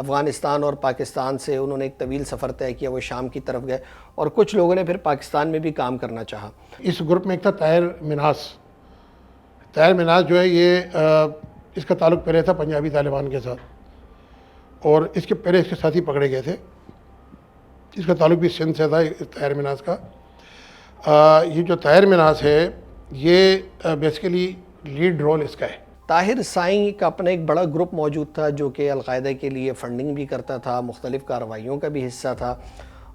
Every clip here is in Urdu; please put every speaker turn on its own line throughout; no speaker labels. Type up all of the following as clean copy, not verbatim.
افغانستان اور پاکستان سے انہوں نے ایک طویل سفر طے کیا, وہ شام کی طرف گئے اور کچھ لوگوں نے پھر پاکستان میں بھی کام کرنا چاہا.
اس گروپ میں ایک تھا طاہر مناس. طاہر مناس جو ہے یہ اس کا تعلق پہلے تھا پنجابی طالبان کے ساتھ, اور اس کے پہلے اس کے ساتھی پکڑے گئے تھے. اس کا تعلق بھی سندھ سے تھا طاہر مناس کا. یہ جو طاہر مناس ہے یہ بیسیکلی لیڈ رول اس کا ہے.
طاہر سائیں کا اپنا ایک بڑا گروپ موجود تھا جو کہ القاعدہ کے لیے فنڈنگ بھی کرتا تھا, مختلف کارروائیوں کا بھی حصہ تھا,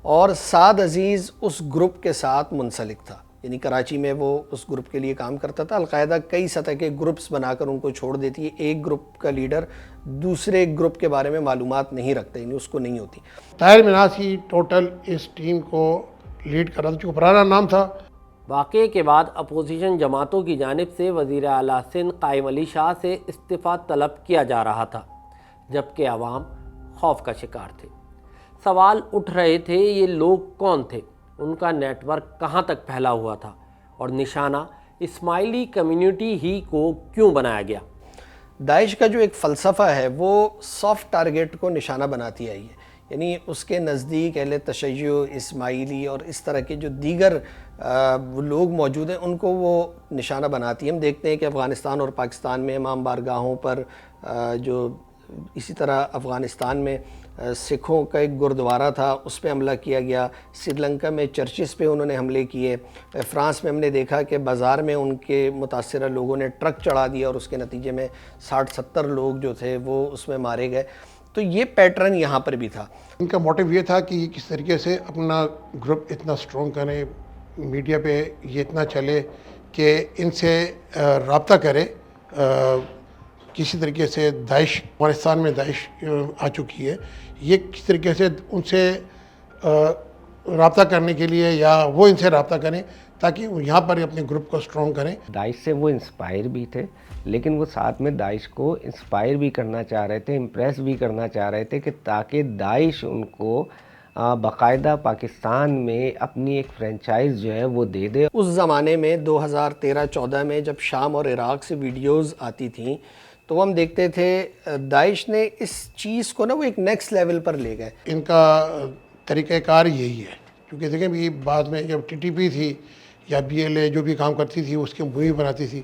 اور سعد عزیز اس گروپ کے ساتھ منسلک تھا. یعنی کراچی میں وہ اس گروپ کے لیے کام کرتا تھا. القاعدہ کئی سطح کے گروپس بنا کر ان کو چھوڑ دیتی ہے. ایک گروپ کا لیڈر دوسرے گروپ کے بارے میں معلومات نہیں رکھتا, یعنی اس کو نہیں ہوتی.
طاہر مناس ہی ٹوٹل اس ٹیم کو لیڈ کر رہا تھا, چونکہ پرانا نام تھا.
واقعے کے بعد اپوزیشن جماعتوں کی جانب سے وزیر اعلیٰ سندھ قائم علی شاہ سے استعفیٰ طلب کیا جا رہا تھا, جبکہ عوام خوف کا شکار تھے. سوال اٹھ رہے تھے یہ لوگ کون تھے, ان کا نیٹ ورک کہاں تک پھیلا ہوا تھا, اور نشانہ اسماعیلی کمیونٹی ہی کو کیوں بنایا گیا.
داعش کا جو ایک فلسفہ ہے وہ سافٹ ٹارگیٹ کو نشانہ بناتی آئی ہے. یعنی اس کے نزدیک اہل تشیع, اسماعیلی اور اس طرح کے جو دیگر لوگ موجود ہیں ان کو وہ نشانہ بناتی ہے. ہم دیکھتے ہیں کہ افغانستان اور پاکستان میں امام بارگاہوں پر جو اسی طرح افغانستان میں سکھوں کا ایک گردوارہ تھا اس پہ حملہ کیا گیا. سری لنکا میں چرچز پہ انہوں نے حملے کیے. فرانس میں ہم نے دیکھا کہ بازار میں ان کے متاثرہ لوگوں نے ٹرک چڑھا دیا اور اس کے نتیجے میں 60-70 لوگ جو تھے وہ اس میں مارے گئے. تو یہ پیٹرن یہاں پر بھی تھا.
ان کا موٹیو یہ تھا کہ یہ کس طریقے سے اپنا گروپ اتنا سٹرونگ کریں, میڈیا پہ یہ اتنا چلے کہ ان سے رابطہ کرے. کسی طریقے سے داعش, افغانستان میں داعش آ چکی ہے, یہ کس طریقے سے ان سے رابطہ کرنے کے لیے یا وہ ان سے رابطہ کریں تاکہ وہ یہاں پر اپنے گروپ کو سٹرونگ کریں.
داعش سے وہ انسپائر بھی تھے, لیکن وہ ساتھ میں داعش کو انسپائر بھی کرنا چاہ رہے تھے, امپریس بھی کرنا چاہ رہے تھے کہ تاکہ داعش ان کو باقاعدہ پاکستان میں اپنی ایک فرینچائز جو ہے وہ دے دے.
اس زمانے میں 2013-14 میں جب شام اور عراق سے ویڈیوز آتی تھیں تو ہم دیکھتے تھے داعش نے اس چیز کو نا وہ ایک نیکسٹ لیول پر لے گئے.
ان کا طریقہ کار یہی ہے, کیونکہ دیکھیں بھی بعد میں جب ٹی ٹی پی تھی یا بی ایل اے جو بھی کام کرتی تھی اس کی مووی بناتی تھی,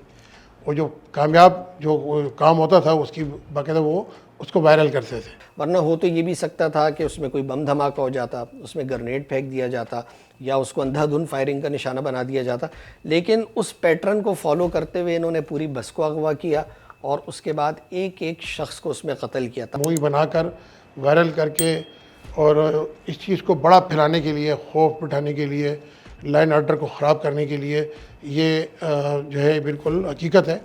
اور جو کامیاب جو کام ہوتا تھا اس کی باقاعدہ وہ اس کو وائرل کرتے تھے.
ورنہ ہو تو یہ بھی سکتا تھا کہ اس میں کوئی بم دھماکہ ہو جاتا, اس میں گرنیڈ پھینک دیا جاتا یا اس کو اندھا دھند فائرنگ کا نشانہ بنا دیا جاتا. لیکن اس پیٹرن کو فالو کرتے ہوئے انہوں نے پوری بس کو اغوا کیا اور اس کے بعد ایک ایک شخص کو اس میں قتل کیا تھا.
مووی بنا کر وائرل کر کے اور اس چیز کو بڑا پھیلانے کے لیے, خوف بٹھانے کے لیے, لائن آرڈر کو خراب کرنے کے لیے, یہ جو ہے بالکل حقیقت ہے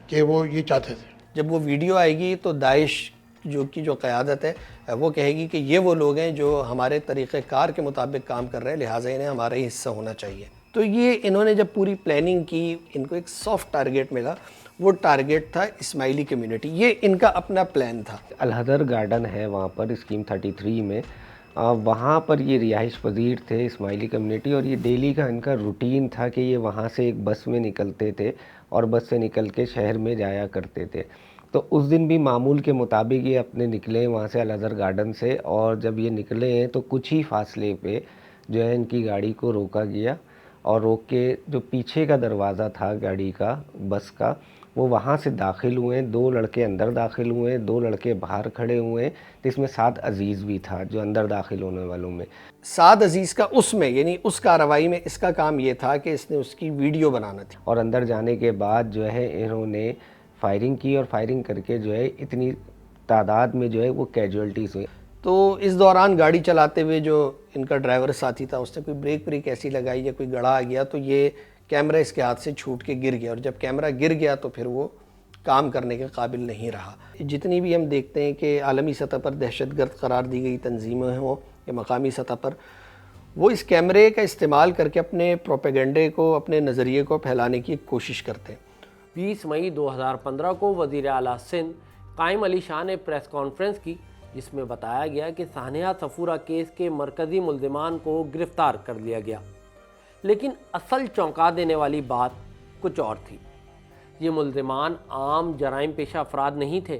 کہ وہ یہ چاہتے تھے.
جب وہ ویڈیو آئے گی تو داعش جو قیادت ہے وہ کہے گی کہ یہ وہ لوگ ہیں جو ہمارے طریقہ کار کے مطابق کام کر رہے ہیں, لہٰذا انہیں ہمارا ہی حصہ ہونا چاہیے. تو یہ انہوں نے جب پوری پلاننگ کی, ان کو ایک سافٹ ٹارگیٹ ملا. وہ ٹارگیٹ تھا اسماعیلی کمیونٹی, یہ ان کا اپنا پلان تھا.
الحدر گارڈن ہے وہاں پر اسکیم 33 میں, وہاں پر یہ رہائش پذیر تھے اسماعیلی کمیونٹی, اور یہ ڈیلی کا ان کا روٹین تھا کہ یہ وہاں سے ایک بس میں نکلتے تھے اور بس سے نکل کے شہر میں جایا کرتے تھے. تو اس دن بھی معمول کے مطابق یہ اپنے نکلے وہاں سے الحدر گارڈن سے, اور جب یہ نکلے ہیں تو کچھ ہی فاصلے پہ جو ہے ان کی گاڑی کو روکا گیا, اور روک کے جو پیچھے کا دروازہ تھا گاڑی کا, بس کا, وہ وہاں سے داخل ہوئے. 2 لڑکے اندر داخل ہوئے, 2 لڑکے باہر کھڑے ہوئے, تو اس میں سعد عزیز بھی تھا جو اندر داخل ہونے والوں میں.
سعد عزیز کا اس میں یعنی اس کارروائی میں اس کا کام یہ تھا کہ اس نے اس کی ویڈیو بنانا تھی.
اور اندر جانے کے بعد جو ہے انہوں نے فائرنگ کی, اور فائرنگ کر کے جو ہے اتنی تعداد میں جو ہے وہ کیجولٹیز ہوئی.
تو اس دوران گاڑی چلاتے ہوئے جو ان کا ڈرائیور ساتھی تھا اس نے کوئی بریک ایسی لگائی یا کوئی گڑھا آ گیا تو یہ کیمرہ اس کے ہاتھ سے چھوٹ کے گر گیا, اور جب کیمرہ گر گیا تو پھر وہ کام کرنے کے قابل نہیں رہا. جتنی بھی ہم دیکھتے ہیں کہ عالمی سطح پر دہشت گرد قرار دی گئی تنظیمیں ہوں یا مقامی سطح پر, وہ اس کیمرے کا استعمال کر کے اپنے پروپیگنڈے کو, اپنے نظریے کو پھیلانے کی کوشش کرتے ہیں.
20 مئی 2015 کو وزیر اعلیٰ سندھ قائم علی شاہ نے پریس کانفرنس کی جس میں بتایا گیا کہ سانحہ صفورہ کیس کے مرکزی ملزمان کو گرفتار کر لیا گیا. لیکن اصل چونکا دینے والی بات کچھ اور تھی. یہ ملزمان عام جرائم پیشہ افراد نہیں تھے,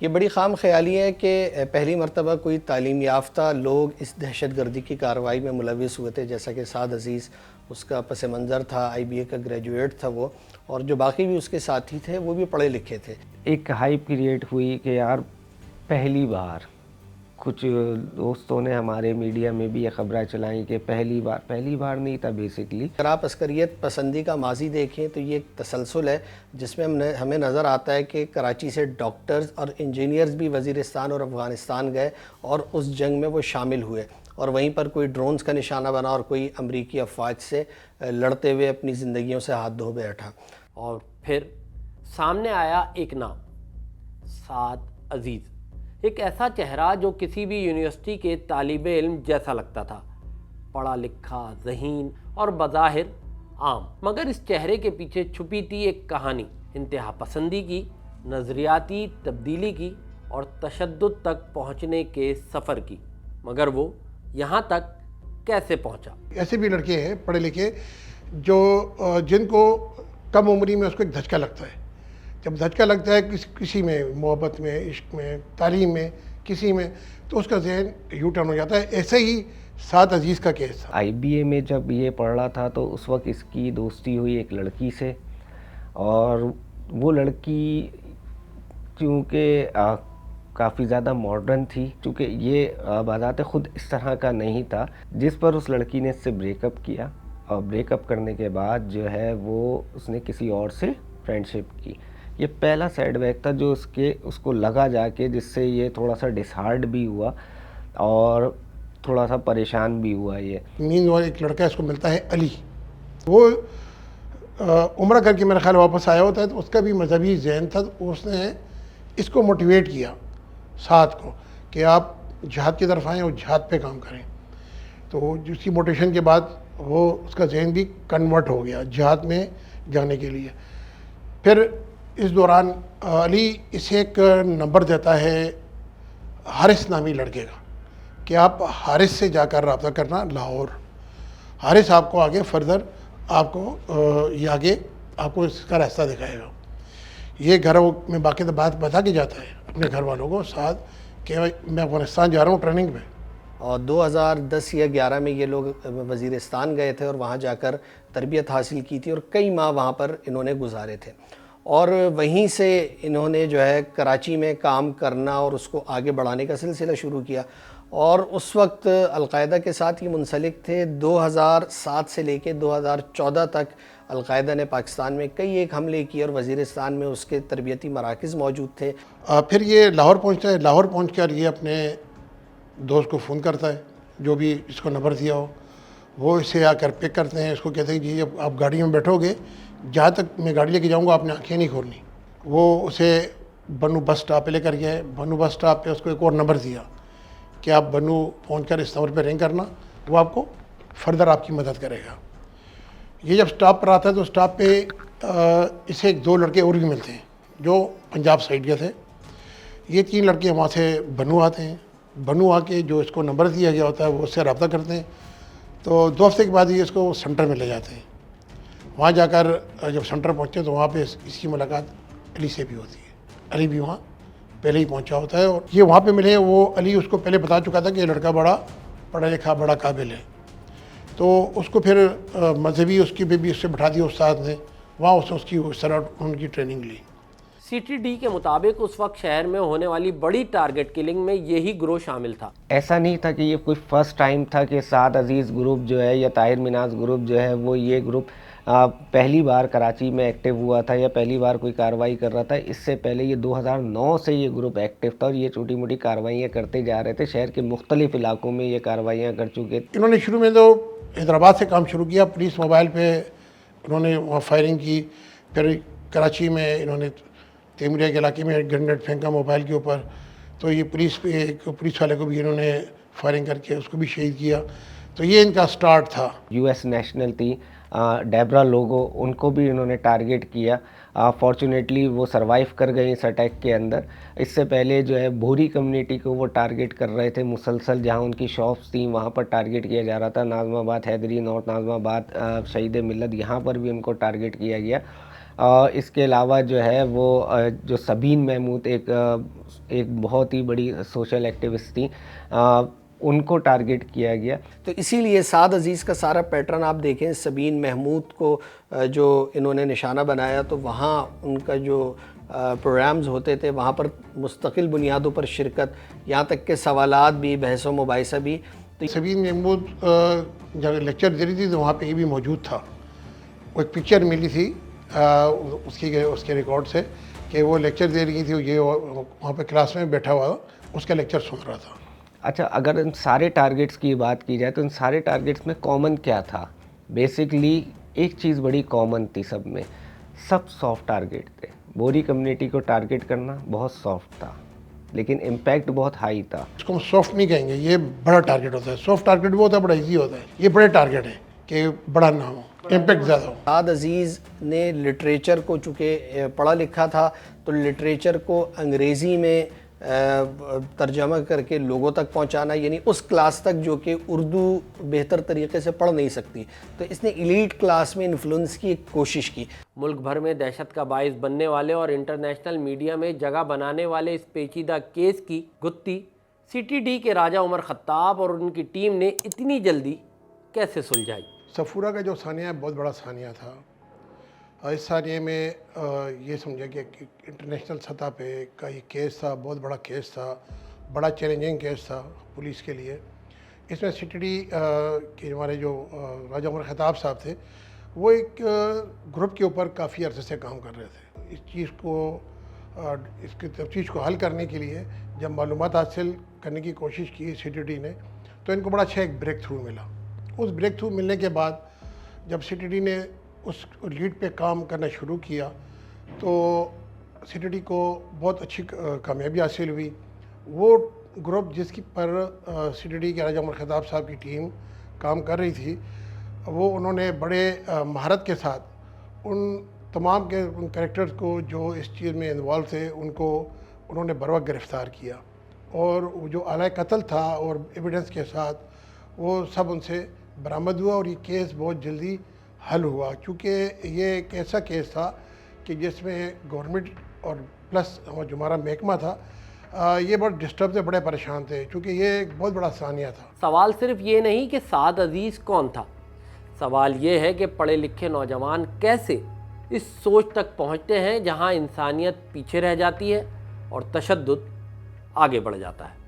یہ بڑی خام خیالی ہے کہ پہلی مرتبہ کوئی تعلیم یافتہ لوگ اس دہشت گردی کی کارروائی میں ملوث ہوئے تھے، جیسا کہ سعد عزیز اس کا پس منظر تھا، IBA کا گریجویٹ تھا وہ، اور جو باقی بھی اس کے ساتھی تھے وہ بھی پڑھے لکھے تھے۔
ایک ہائپ کریٹ ہوئی کہ یار پہلی بار، کچھ دوستوں نے ہمارے میڈیا میں بھی یہ خبریں چلائیں کہ پہلی بار نہیں تھا بیسکلی۔
اگر آپ عسکریت پسندی کا ماضی دیکھیں تو یہ ایک تسلسل ہے جس میں ہمیں نظر آتا ہے کہ کراچی سے ڈاکٹرز اور انجینئرز بھی وزیرستان اور افغانستان گئے اور اس جنگ میں وہ شامل ہوئے، اور وہیں پر کوئی ڈرونز کا نشانہ بنا اور کوئی امریکی افواج سے لڑتے ہوئے اپنی زندگیوں سے ہاتھ دھو بیٹھا۔
اور پھر سامنے آیا ایک نام، سعد عزیز، ایک ایسا چہرہ جو کسی بھی یونیورسٹی کے طالب علم جیسا لگتا تھا، پڑھا لکھا، ذہین اور بظاہر عام، مگر اس چہرے کے پیچھے چھپی تھی ایک کہانی، انتہا پسندی کی، نظریاتی تبدیلی کی اور تشدد تک پہنچنے کے سفر کی۔ مگر وہ یہاں تک کیسے پہنچا؟
ایسے بھی لڑکے ہیں پڑھے لکھے جو جن کو کم عمری میں اس کو ایک دھچکا لگتا ہے۔ جب دھچکا لگتا ہے کسی میں، محبت میں، عشق میں، تعلیم میں، کسی میں، تو اس کا ذہن یو ٹرن ہو جاتا ہے۔ ایسے ہی سعد عزیز کا کیس تھا۔
IBA میں جب یہ پڑھ رہا تھا تو اس وقت اس کی دوستی ہوئی ایک لڑکی سے، اور وہ لڑکی چونکہ کافی زیادہ ماڈرن تھی، چونکہ یہ بذات خود اس طرح کا نہیں تھا، جس پر اس لڑکی نے اس سے بریک اپ کیا، اور بریک اپ کرنے کے بعد جو ہے وہ اس نے کسی اور سے فرینڈ شپ کی۔ یہ پہلا سیٹ بیک تھا جو اس کو لگا جا کے، جس سے یہ تھوڑا سا ڈسہارڈ بھی ہوا اور تھوڑا سا پریشان بھی ہوا۔ یہ
مین اور ایک لڑکا اس کو ملتا ہے علی، وہ عمرہ کر کے میرا خیال واپس آیا ہوتا ہے، تو اس کا بھی مذہبی ذہن تھا، تو اس نے اس کو موٹیویٹ کیا ساتھ کو کہ آپ جہاد کی طرف آئیں اور جہاد پہ کام کریں۔ تو جس کی موٹیویشن کے بعد وہ اس کا ذہن بھی کنورٹ ہو گیا جہاد میں جانے کے لیے۔ پھر اس دوران علی اسے ایک نمبر دیتا ہے حارث نامی لڑکے کا کہ آپ حارث سے جا کر رابطہ کرنا لاہور، حارث آپ کو آگے فردر آپ کو یہ آگے آپ کو اس کا راستہ دکھائے گا۔ یہ گھر میں باقاعدہ بات بتا کے جاتا ہے اپنے گھر والوں کو ساتھ کہ میں افغانستان جا رہا ہوں ٹریننگ میں۔
اور 2010 یا 11 میں یہ لوگ وزیرستان گئے تھے اور وہاں جا کر تربیت حاصل کی تھی، اور کئی ماہ وہاں پر انہوں نے گزارے تھے، اور وہیں سے انہوں نے جو ہے کراچی میں کام کرنا اور اس کو آگے بڑھانے کا سلسلہ شروع کیا، اور اس وقت القاعدہ کے ساتھ یہ منسلک تھے۔ 2007 سے لے کے 2014 تک القاعدہ نے پاکستان میں کئی ایک حملے کیے، اور وزیرستان میں اس کے تربیتی مراکز موجود تھے۔
پھر یہ لاہور پہنچتا ہے، لاہور پہنچ کر یہ اپنے دوست کو فون کرتا ہے، جو بھی اس کو نمبر دیا ہو، وہ اسے آ کر پک کرتے ہیں، اس کو کہتے ہیں جی جب آپ گاڑی میں بیٹھو گے، جہاں تک میں گاڑی لے کے جاؤں گا آپ نے آنکھیں نہیں کھولنی۔ وہ اسے بنو بس اسٹاپ پہ لے کر گئے، بنو بس اسٹاپ پہ اس کو ایک اور نمبر دیا کہ آپ بنو پہنچ کر اس نمبر پہ رنگ کرنا، وہ آپ کو فردر آپ کی مدد کرے گا۔ یہ جب اسٹاپ پر آتا ہے تو اسٹاپ پہ اسے ایک دو لڑکے اور بھی ملتے ہیں جو پنجاب سائڈ کے تھے۔ یہ تین لڑکے وہاں سے بنو آتے ہیں، بنو آ کے جو اس کو نمبر دیا گیا ہوتا ہے وہ اس سے رابطہ کرتے ہیں، تو 2 ہفتے کے بعد یہ اس کو سینٹر میں لے جاتے ہیں۔ وہاں جا کر جب سینٹر پہنچتے ہیں تو وہاں پہ اس کی ملاقات علی سے بھی ہوتی ہے، علی بھی وہاں پہلے ہی پہنچا ہوتا ہے، اور یہ وہاں پہ ملے۔ وہ علی اس کو پہلے بتا چکا تھا کہ یہ لڑکا بڑا پڑھا لکھا، بڑا قابل ہے، تو اس کو پھر مذہبی اس کی بھی اس سے بٹھا دیا استاد نے، وہاں اس نے اس کی اس طرح ان کی ٹریننگ لی۔
CTD کے مطابق اس وقت شہر میں ہونے والی بڑی ٹارگٹ کلنگ میں یہی گروہ شامل تھا۔
ایسا نہیں تھا کہ یہ کوئی فرسٹ ٹائم تھا کہ سعد عزیز گروپ جو ہے یا طاہر مناز گروپ جو ہے وہ یہ گروپ پہلی بار کراچی میں ایکٹیو ہوا تھا یا پہلی بار کوئی کارروائی کر رہا تھا۔ اس سے پہلے یہ 2009 سے یہ گروپ ایکٹیو تھا، اور یہ چھوٹی موٹی کارروائیاں کرتے جا رہے تھے، شہر کے مختلف علاقوں میں یہ کارروائیاں کر چکے تھے۔
انہوں نے شروع میں تو حیدرآباد سے کام شروع کیا، پولیس موبائل پہ انہوں نے وہاں فائرنگ کی، پھر کراچی میں انہوں نے تیموریہ کے علاقے میں گرینیڈ پھینکا موبائل کے اوپر، تو یہ پولیس پہ ایک پولیس والے کو بھی انہوں نے فائرنگ کر کے اس کو بھی شہید کیا، تو یہ ان کا سٹارٹ تھا۔
US نیشنل تھی ڈیبرا لوگو، ان کو بھی انہوں نے ٹارگٹ کیا، فارچونیٹلی وہ سروائیو کر گئے اس اٹیک کے اندر۔ اس سے پہلے جو ہے بھوری کمیونٹی کو وہ ٹارگٹ کر رہے تھے مسلسل، جہاں ان کی شاپس تھیں وہاں پر ٹارگٹ کیا جا رہا تھا۔ ناظم آباد، حیدری، نارتھ ناظم آباد، شہید ملت، یہاں پر بھی ان کو ٹارگٹ کیا گیا۔ اس کے علاوہ جو ہے وہ جو سبین محمود ایک بہت ہی بڑی سوشل ایکٹیوسٹ تھیں، ان کو ٹارگٹ کیا گیا۔
تو اسی لیے سعد عزیز کا سارا پیٹرن آپ دیکھیں، سبین محمود کو جو انہوں نے نشانہ بنایا تو وہاں ان کا جو پروگرامز ہوتے تھے وہاں پر مستقل بنیادوں پر شرکت، یہاں تک کہ سوالات بھی، بحث و مباحثہ بھی۔ تو
سبین محمود جب لیکچر دے رہی تھی تو وہاں پہ یہ بھی موجود تھا، وہ ایک پکچر ملی تھی اس کے ریکارڈ سے کہ وہ لیکچر دے رہی تھی، یہ وہاں پہ کلاس میں بیٹھا ہوا اس کا لیکچر سن رہا تھا۔
اچھا، اگر ان سارے ٹارگٹس کی بات کی جائے تو ان سارے ٹارگٹس میں کامن کیا تھا؟ بیسکلی ایک چیز بڑی کامن تھی سب میں، سب سافٹ ٹارگٹ تھے۔ بوری کمیونٹی کو ٹارگٹ کرنا بہت سافٹ تھا لیکن امپیکٹ بہت ہائی تھا۔
اس کو ہم سافٹ نہیں کہیں گے، یہ بڑا ٹارگٹ ہوتا ہے۔ سافٹ ٹارگٹ وہ ہوتا ہے بڑا ایزی ہوتا ہے، یہ بڑے ٹارگٹ ہے کہ بڑا نہ ہو، امپیکٹ زیادہ ہو۔
سعد عزیز نے لٹریچر کو چونکہ پڑھا لکھا تھا تو لٹریچر کو انگریزی میں ترجمہ کر کے لوگوں تک پہنچانا، یعنی اس کلاس تک جو کہ اردو بہتر طریقے سے پڑھ نہیں سکتی، تو اس نے ایلیٹ کلاس میں انفلوئنس کی ایک کوشش کی۔
ملک بھر میں دہشت کا باعث بننے والے اور انٹرنیشنل میڈیا میں جگہ بنانے والے اس پیچیدہ کیس کی گتھی سی ٹی ڈی کے راجہ عمر خطاب اور ان کی ٹیم نے اتنی جلدی کیسے سلجھائی؟
صفورہ کا جو ثانیہ ہے بہت بڑا ثانیہ تھا۔ اس ثانیے میں یہ سمجھا کہ انٹرنیشنل سطح پہ کا یہ کیس تھا، بہت بڑا کیس تھا، بڑا چیلنجنگ کیس تھا پولیس کے لیے۔ اس میں سی ٹی ڈی کے ہمارے جو راجہ عمر خطاب صاحب تھے وہ ایک گروپ کے اوپر کافی عرصے سے کام کر رہے تھے۔ اس کی تفتیش کو حل کرنے کے لیے جب معلومات حاصل کرنے کی کوشش کی سی ٹی ڈی نے تو ان کو بڑا اچھا ایک بریک تھرو ملا۔ اس بریک تھرو ملنے کے بعد جب سی ٹی ڈی نے اس لیڈ پہ کام کرنا شروع کیا تو سی ٹی ڈی کو بہت اچھی کامیابی حاصل ہوئی۔ وہ گروپ جس کی پر سی ٹی ڈی کے راجہ عمر خطاب صاحب کی ٹیم کام کر رہی تھی، وہ انہوں نے بڑے مہارت کے ساتھ ان تمام کے ان کریکٹرز کو جو اس چیز میں انوالو تھے ان کو انہوں نے بروقت گرفتار کیا، اور وہ جو آلۂ قتل تھا اور ایویڈنس کے ساتھ وہ سب ان سے برآمد ہوا، اور یہ کیس بہت جلدی حل ہوا، کیونکہ یہ ایک ایسا کیس تھا کہ جس میں گورنمنٹ اور پلس جو ہمارا محکمہ تھا یہ بہت ڈسٹرب تھے، بڑے پریشان تھے، کیونکہ یہ ایک بہت بڑا ثانیہ تھا۔
سوال صرف یہ نہیں کہ سعد عزیز کون تھا، سوال یہ ہے کہ پڑھے لکھے نوجوان کیسے اس سوچ تک پہنچتے ہیں جہاں انسانیت پیچھے رہ جاتی ہے اور تشدد آگے بڑھ جاتا ہے۔